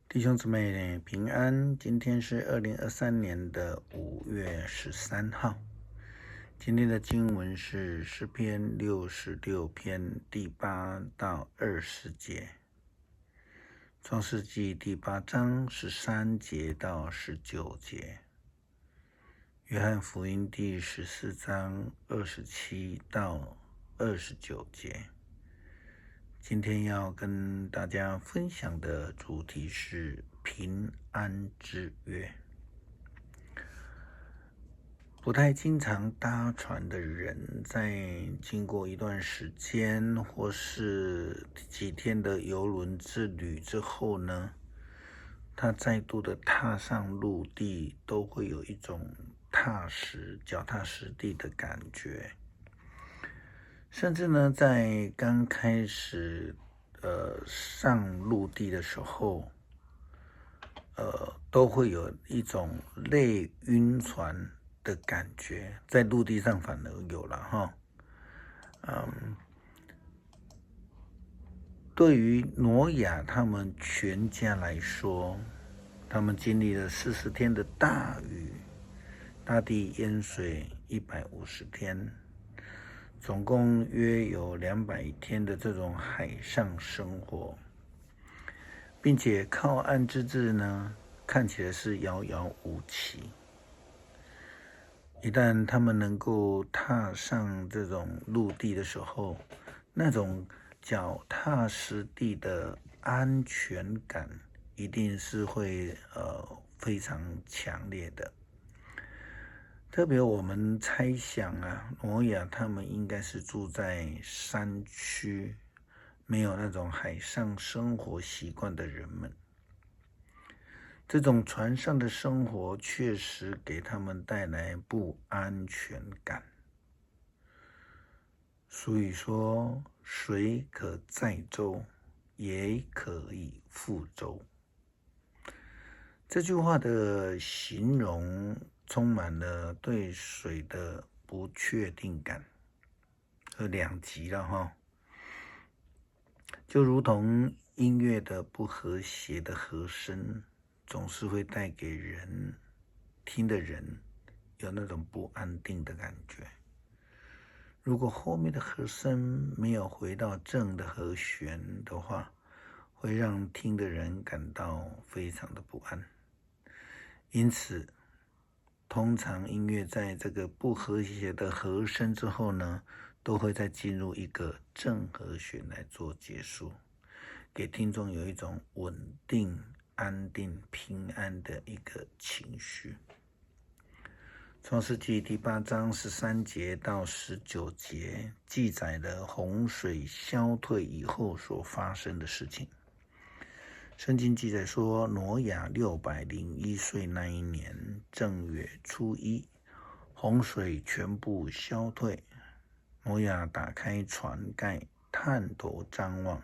弟兄姊妹平安，今天是2023年的5月13号。今天的经文是诗篇66篇第8到20节，创世纪第8章13节到19节，约翰福音第14章27到29节。今天要跟大家分享的主题是平安之约。不太经常搭船的人，在经过一段时间或是几天的邮轮之旅之后呢，他再度的踏上陆地，都会有一种脚踏实地的感觉。甚至呢，在刚开始上陆地的时候，都会有一种累晕船的感觉，在陆地上反而有了哈。对于挪亚他们全家来说，他们经历了40天的大雨，大地淹水150天，总共约有200天的这种海上生活，并且靠岸之日呢，看起来是遥遥无期。一旦他们能够踏上这种陆地的时候，那种脚踏实地的安全感一定是会非常强烈的。特别我们猜想啊，挪亚他们应该是住在山区，没有那种海上生活习惯的人们。这种船上的生活确实给他们带来不安全感。所以说，水可载舟，也可以覆舟。这句话的形容充满了对水的不确定感和两极了哈，就如同音乐的不和谐的和声，总是会带给听的人有那种不安定的感觉。如果后面的和声没有回到正的和弦的话，会让听的人感到非常的不安。因此，通常音乐在这个不和谐的和声之后呢，都会再进入一个正和弦来做结束，给听众有一种稳定、安定、平安的一个情绪。创世纪第8章13节到19节记载了洪水消退以后所发生的事情。圣经记载说，挪亚601岁那一年正月初1，洪水全部消退。挪亚打开船盖，探头张望，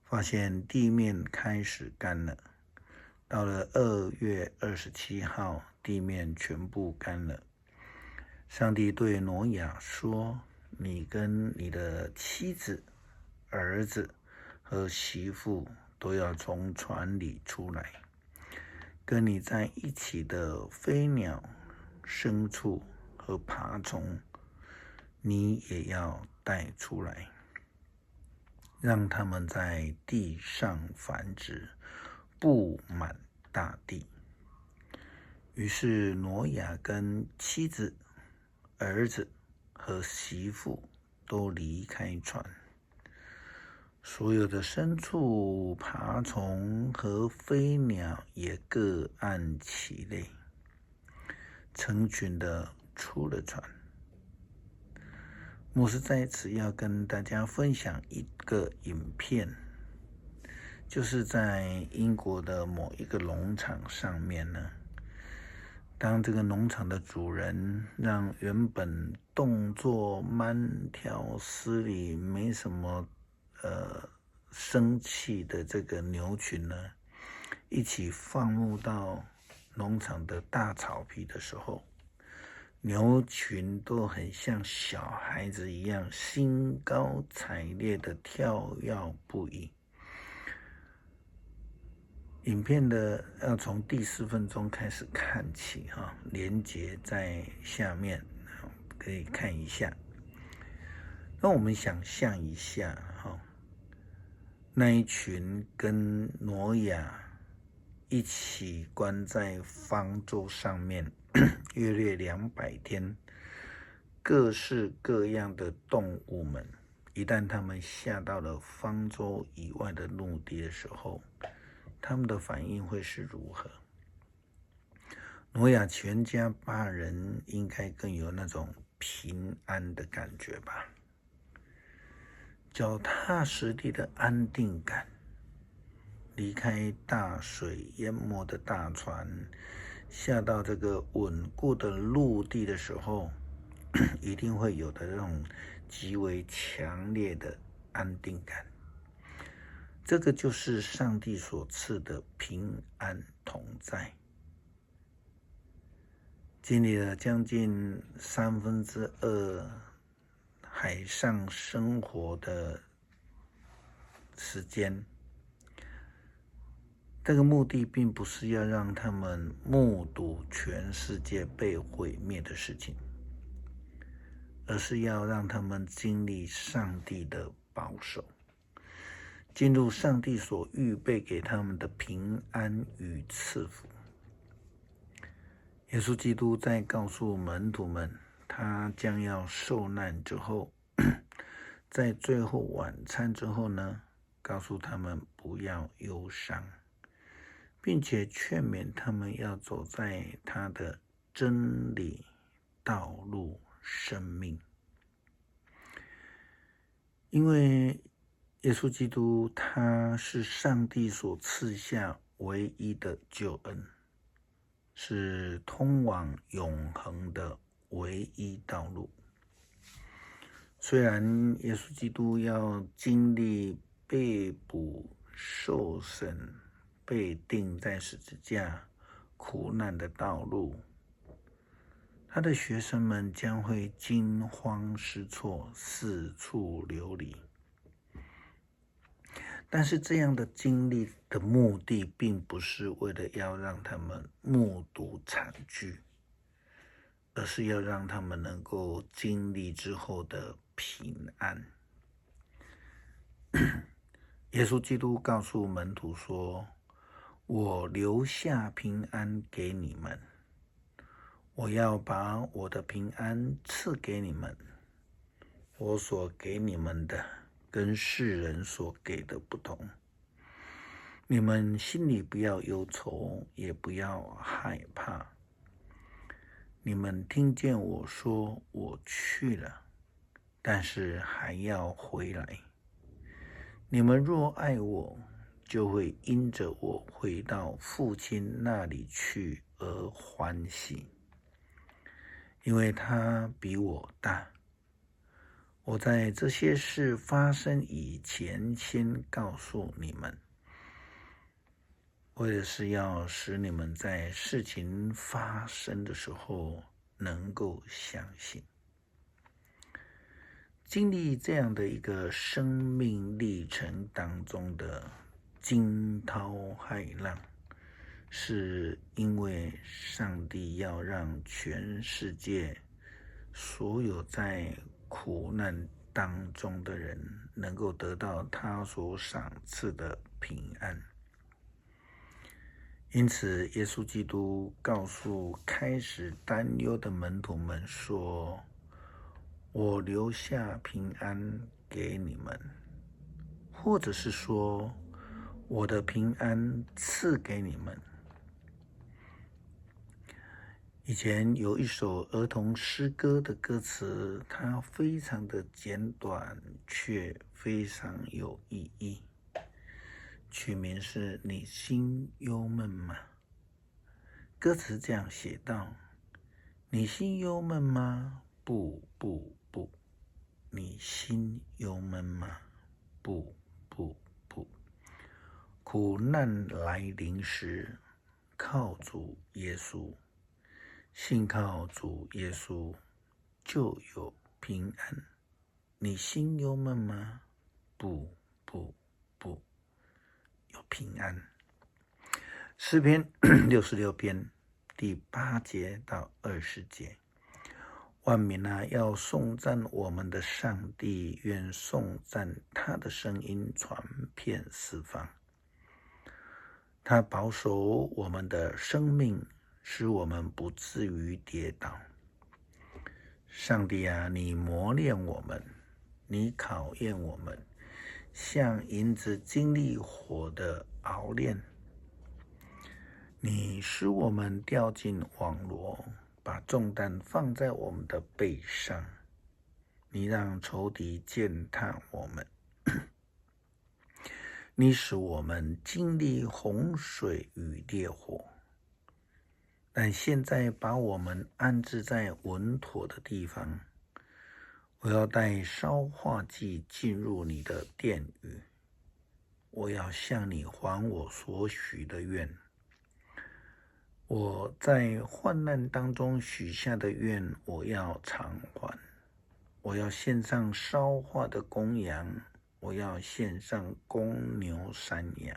发现地面开始干了。到了2月27号，地面全部干了。上帝对挪亚说：“你跟你的妻子、儿子和媳妇都要从船里出来，跟你在一起的飞鸟、牲畜和爬虫，你也要带出来，让他们在地上繁殖，布满大地。”于是挪亚跟妻子、儿子和媳妇都离开船，所有的牲畜、爬虫和飞鸟也各按其类，成群的出了船。牧师在此要跟大家分享一个影片，就是在英国的某一个农场上面呢，当这个农场的主人让原本动作慢条斯理、没什么生气的这个牛群呢，一起放牧到农场的大草皮的时候，牛群都很像小孩子一样兴高采烈的跳跃不已。影片的要从第4分钟开始看起哈，连结在下面，可以看一下。那我们想象一下哈，那一群跟挪亚一起关在方舟上面约略200天，各式各样的动物们，一旦他们下到了方舟以外的陆地的时候，他们的反应会是如何？挪亚全家8人应该更有那种平安的感觉吧，脚踏实地的安定感。离开大水淹没的大船，下到这个稳固的陆地的时候，一定会有的那种极为强烈的安定感。这个就是上帝所赐的平安同在。经历了将近2/3海上生活的时间，这个目的并不是要让他们目睹全世界被毁灭的事情，而是要让他们经历上帝的保守，进入上帝所预备给他们的平安与赐福。耶稣基督在告诉门徒们他将要受难之后，在最后晚餐之后呢，告诉他们不要忧伤，并且劝勉他们要走在他的真理、道路、生命。因为耶稣基督他是上帝所赐下唯一的救恩，是通往永恒的唯一道路。虽然耶稣基督要经历被捕、受审、被钉在十字架、苦难的道路，他的学生们将会惊慌失措、四处流离。但是这样的经历的目的，并不是为了要让他们目睹惨剧，而是要让他们能够经历之后的平安。耶稣基督告诉门徒说：“我留下平安给你们，我要把我的平安赐给你们。我所给你们的，跟世人所给的不同。你们心里不要忧愁，也不要害怕。你们听见我说我去了，但是还要回来。你们若爱我，就会因着我回到父亲那里去而欢喜，因为他比我大。我在这些事发生以前先告诉你们，为的是要使你们在事情发生的时候能够相信。”经历这样的一个生命历程当中的惊涛骇浪，是因为上帝要让全世界所有在苦难当中的人能够得到他所赏赐的平安。因此，耶稣基督告诉开始担忧的门徒们说：“我留下平安给你们，或者是说，我的平安赐给你们。”以前有一首儿童诗歌的歌词，它非常的简短，却非常有意义。曲名是“你心忧闷吗？”歌词这样写道：“你心忧闷吗？不不不。你心忧闷吗？不不不。苦难来临时，靠主耶稣，信靠主耶稣，就有平安。你心忧闷吗？不不不，有平安。”诗篇66篇第8节到20节，万民啊，要颂赞我们的上帝，愿颂赞他的声音传遍四方。他保守我们的生命，使我们不至于跌倒。上帝啊，你磨练我们，你考验我们，像银子经历火的熬炼。你使我们掉进网罗，把重担放在我们的背上。你让仇敌践踏我们，你使我们经历洪水与烈火。但现在把我们安置在稳妥的地方。我要带烧化祭进入你的殿宇，我要向你还我所许的愿。我在患难当中许下的愿，我要偿还。我要献上烧化的公羊，我要献上公牛山羊。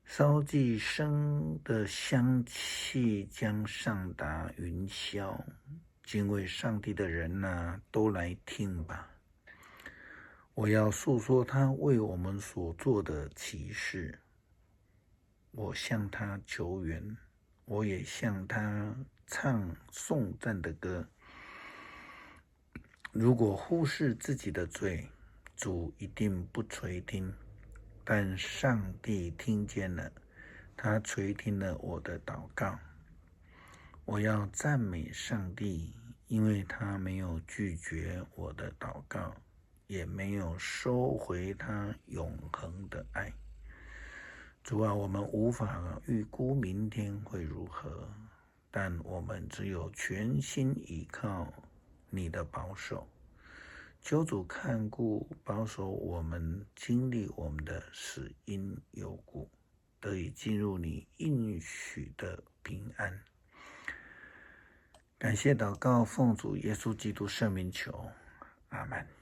烧祭生的香气将上达云霄，敬畏上帝的人啊，都来听吧。我要诉说他为我们所做的奇事。我向他求援，我也向他唱颂赞的歌。如果忽视自己的罪，主一定不垂听。但上帝听见了，他垂听了我的祷告。我要赞美上帝，因为他没有拒绝我的祷告，也没有收回他永恒的爱。主啊，我们无法预估明天会如何，但我们只有全心依靠你的保守。求主看顾保守我们，经历我们的死因有故，得以进入你应许的平安。感谢祷告，奉主耶稣基督圣名求，阿们。